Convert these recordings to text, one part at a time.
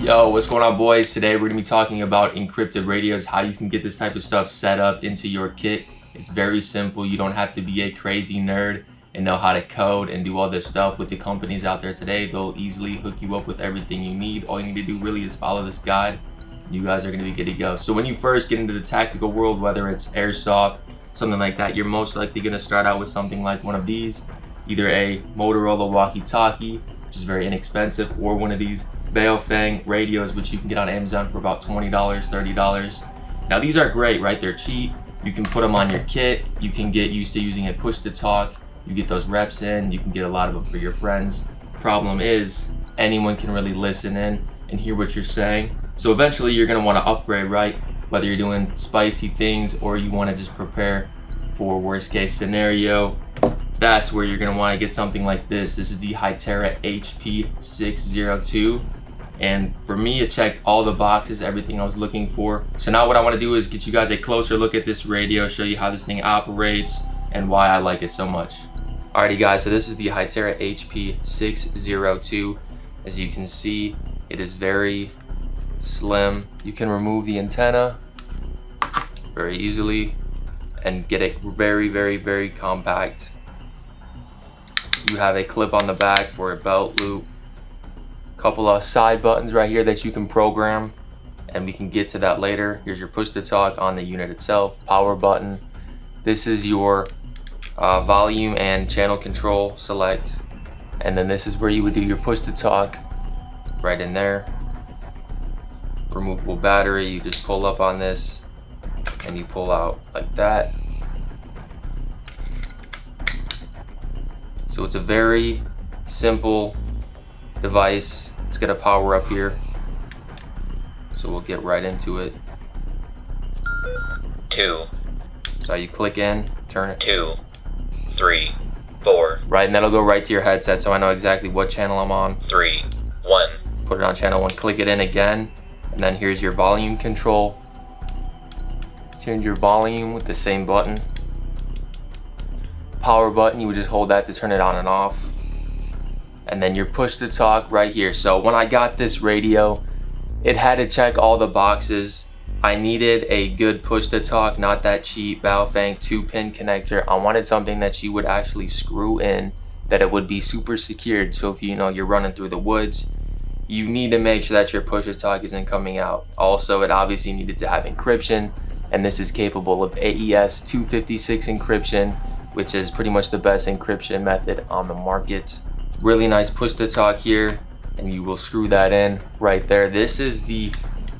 Yo, what's going on, boys? Today we're gonna be talking about encrypted radios, how you can get this type of stuff set up into your kit. It's very simple. You don't have to be a crazy nerd and know how to code and do all this stuff. With the companies out there today, they'll easily hook you up with everything you need. All you need to do really is follow this guide. You guys are gonna be good to go. So when you first get into the tactical world, whether it's airsoft, something like that, you're most likely gonna start out with something like one of these, either a Motorola walkie-talkie, which is very inexpensive, or one of these Baofeng radios, which you can get on Amazon for about $20, $30. Now these are great, right? They're cheap. You can put them on your kit. You can get used to using it push to talk. You get those reps in. You can get a lot of them for your friends. Problem is, anyone can really listen in and hear what you're saying. So eventually you're gonna wanna upgrade, right? Whether you're doing spicy things or you wanna just prepare for worst case scenario, that's where you're gonna wanna get something like this. This is the Hytera HP602. And for me, it checked all the boxes, everything I was looking for. So now what I wanna do is get you guys a closer look at this radio, show you how this thing operates and why I like it so much. Alrighty guys, so this is the Hytera HP602. As you can see, it is very slim. You can remove the antenna very easily and get it very, very, very compact. You have a clip on the back for a belt loop. Couple of side buttons right here that you can program, and we can get to that later. Here's your push to talk on the unit itself, power button. This is your volume and channel control select, and then this is where you would do your push to talk right in there. Removable battery, you just pull up on this and you pull out like that. So it's a very simple device. It's gonna power up here. So we'll get right into it. 2. So you click in, turn it. 2, 3, 4. Right, and that'll go right to your headset, so I know exactly what channel I'm on. 3, 1. Put it on channel 1, click it in again, and then here's your volume control. Change your volume with the same button. Power button, you would just hold that to turn it on and off. And then your push to talk right here. So when I got this radio, it had to check all the boxes. I needed a good push to talk, not that cheap Baofeng 2-pin connector. I wanted something that you would actually screw in, that it would be super secured. So if you're running through the woods, you need to make sure that your push to talk isn't coming out. Also, it obviously needed to have encryption, and this is capable of AES 256 encryption, which is pretty much the best encryption method on the market. Really nice push to talk here, and you will screw that in right there. This is the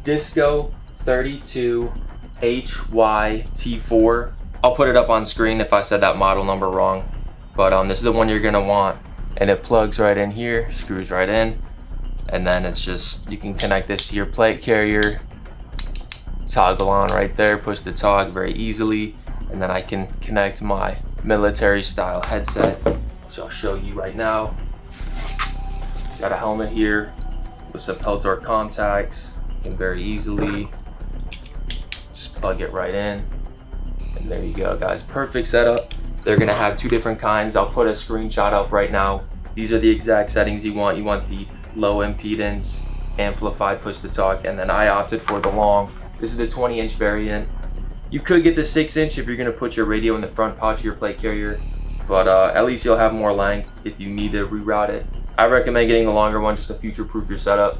Disco 32 HYT4. I'll put it up on screen if I said that model number wrong, but this is the one you're gonna want, and it plugs right in here, screws right in, and then it's just, you can connect this to your plate carrier, toggle on right there, push to talk very easily, and then I can connect my military style headset, which I'll show you right now. Got a helmet here with some Peltor contacts. You can very easily just plug it right in, and there you go, guys. Perfect setup. They're gonna have 2 different kinds. I'll put a screenshot up right now. These are the exact settings you want. You want the low impedance, amplified push to talk, and then I opted for the long. This is the 20-inch variant. You could get the 6-inch if you're gonna put your radio in the front pouch of your plate carrier, but at least you'll have more length if you need to reroute it. I recommend getting the longer one just to future-proof your setup.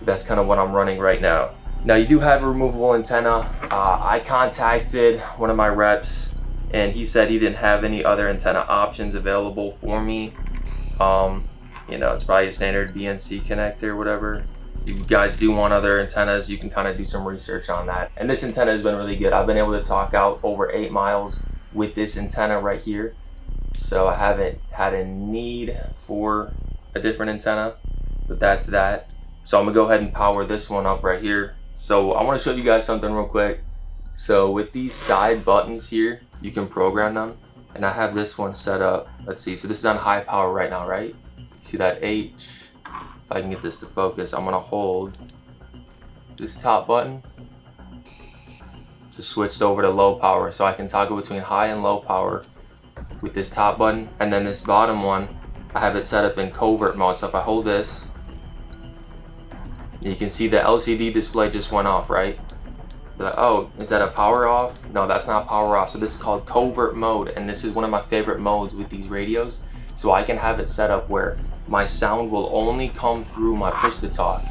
That's kind of what I'm running right now. Now you do have a removable antenna. I contacted one of my reps, and he said he didn't have any other antenna options available for me. It's probably a standard BNC connector, whatever. If you guys do want other antennas, you can kind of do some research on that. And this antenna has been really good. I've been able to talk out over 8 miles with this antenna right here. So I haven't had a need for a different antenna, but that's that. So I'm gonna go ahead and power this one up right here. So I wanna show you guys something real quick. So with these side buttons here, you can program them. And I have this one set up. Let's see, so this is on high power right now, right? See that H? If I can get this to focus, I'm gonna hold this top button. Just switched over to low power, so I can toggle between high and low power with this top button. And then this bottom one, I have it set up in covert mode. So if I hold this, You can see the LCD display just went off, right? Like, oh, is that a power off? No, that's not power off. So this is called covert mode, and this is one of my favorite modes with these radios. So I can have it set up where my sound will only come through my push-to-talk,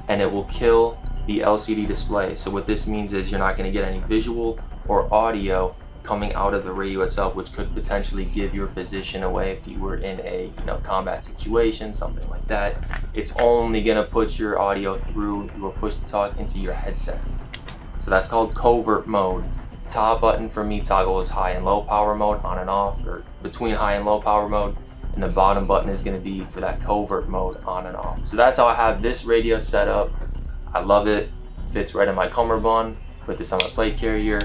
and it will kill the LCD display. So what this means is you're not going to get any visual or audio coming out of the radio itself, which could potentially give your position away if you were in a combat situation, something like that. It's only going to put your audio through your push-to-talk into your headset. So that's called covert mode. Top button for me toggle is high and low power mode, on and off, or between high and low power mode. And the bottom button is going to be for that covert mode, on and off. So that's how I have this radio set up. I love it. Fits right in my cummerbund. Put this on my plate carrier,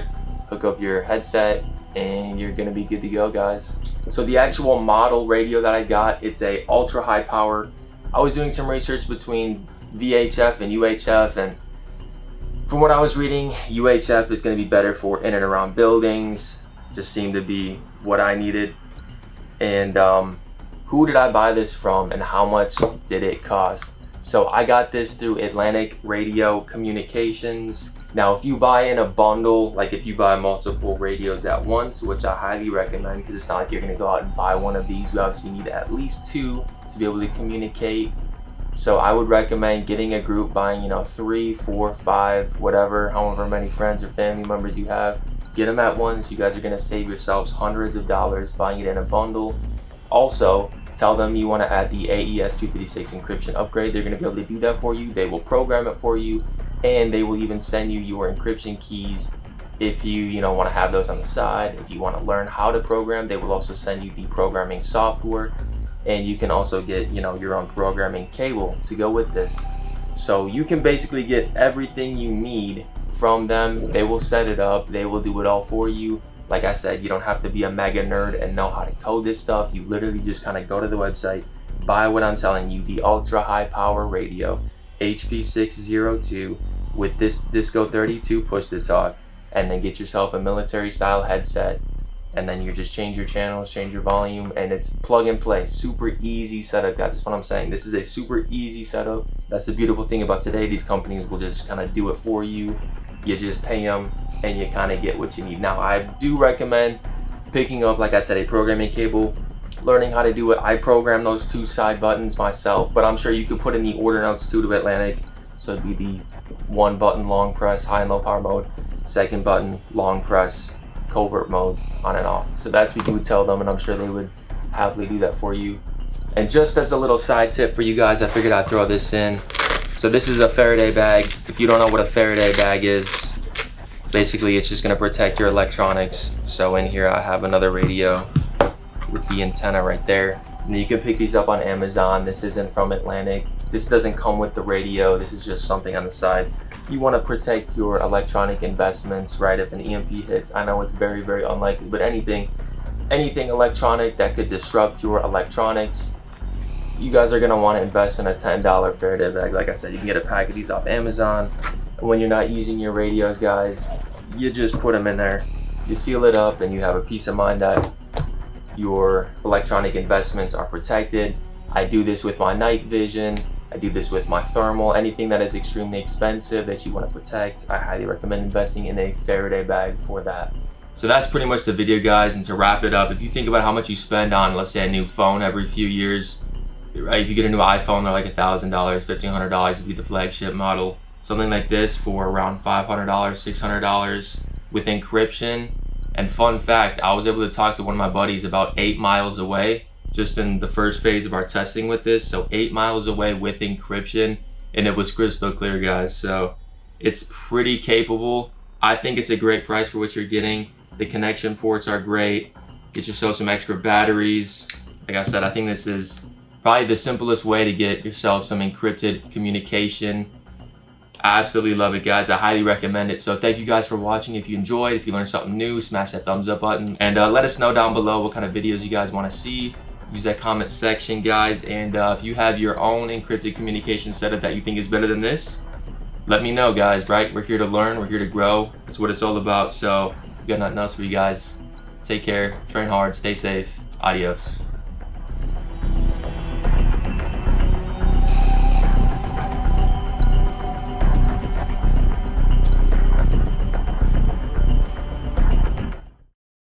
hook up your headset, and you're going to be good to go, guys. So the actual model radio that I got, it's a ultra high power. I was doing some research between VHF and UHF, and from what I was reading, UHF is going to be better for in and around buildings. Just seemed to be what I needed. And who did I buy this from, and how much did it cost? So I got this through Atlantic Radio Communications. Now, if you buy in a bundle, like if you buy multiple radios at once, which I highly recommend, because it's not like you're going to go out and buy one of these. You obviously need at least two to be able to communicate. So I would recommend getting a group, buying 3, 4, 5, whatever, however many friends or family members you have. Get them at once. You guys are going to save yourselves hundreds of dollars buying it in a bundle. Also, tell them you want to add the AES 256 encryption upgrade. They're going to be able to do that for you. They will program it for you, and they will even send you your encryption keys if you want to have those on the side. If you want to learn how to program, they will also send you the programming software. And you can also get your own programming cable to go with this. So you can basically get everything you need from them. They will set it up, they will do it all for you. Like I said, you don't have to be a mega nerd and know how to code this stuff. You literally just kind of go to the website, buy what I'm telling you, the ultra high power radio HP602 with this Disco 32 push to talk, and then get yourself a military style headset. And then you just change your channels, change your volume, and it's plug and play. Super easy setup, guys. That's what I'm saying. This is a super easy setup. That's the beautiful thing about today. These companies will just kind of do it for you. You just pay them, and you kind of get what you need. Now, I do recommend picking up, like I said, a programming cable, learning how to do it. I program those 2 side buttons myself, but I'm sure you could put in the order notes too to Atlantic. So it'd be the 1 button long press, high and low power mode, 2nd button long press, covert mode, on and off. So that's what you would tell them, and I'm sure they would happily do that for you. And just as a little side tip for you guys, I figured I'd throw this in. So this is a Faraday bag. If you don't know what a Faraday bag is, basically it's just going to protect your electronics. So in here I have another radio with the antenna right there. And you can pick these up on Amazon. This isn't from Atlantic. This doesn't come with the radio. This is just something on the side. You want to protect your electronic investments, right? If an EMP hits, I know it's very, very unlikely, but anything electronic that could disrupt your electronics, you guys are going to want to invest in a $10 Faraday bag. Like I said, you can get a pack of these off Amazon. And when you're not using your radios, guys, you just put them in there, you seal it up, and you have a peace of mind that your electronic investments are protected. I do this with my night vision. I do this with my thermal. Anything that is extremely expensive that you want to protect, I highly recommend investing in a Faraday bag for that. So that's pretty much the video, guys. And to wrap it up, if you think about how much you spend on, let's say, a new phone every few years, right? If you get a new iPhone, they're like $1,000, $1,500 would be the flagship model. Something like this for around $500, $600 with encryption. And fun fact, I was able to talk to one of my buddies about 8 miles away, just in the first phase of our testing with this. So 8 miles away with encryption, and it was crystal clear, guys. So it's pretty capable. I think it's a great price for what you're getting. The connection ports are great. Get yourself some extra batteries. Like I said, I think this is probably the simplest way to get yourself some encrypted communication. I absolutely love it, guys. I highly recommend it. So thank you guys for watching. If you enjoyed, if you learned something new, smash that thumbs up button, and let us know down below what kind of videos you guys want to see. Use that comment section, guys. And if you have your own encrypted communication setup that you think is better than this, let me know, guys. Right, we're here to learn, we're here to grow. That's what it's all about. So we got nothing else for you guys. Take care, train hard, stay safe. Adios.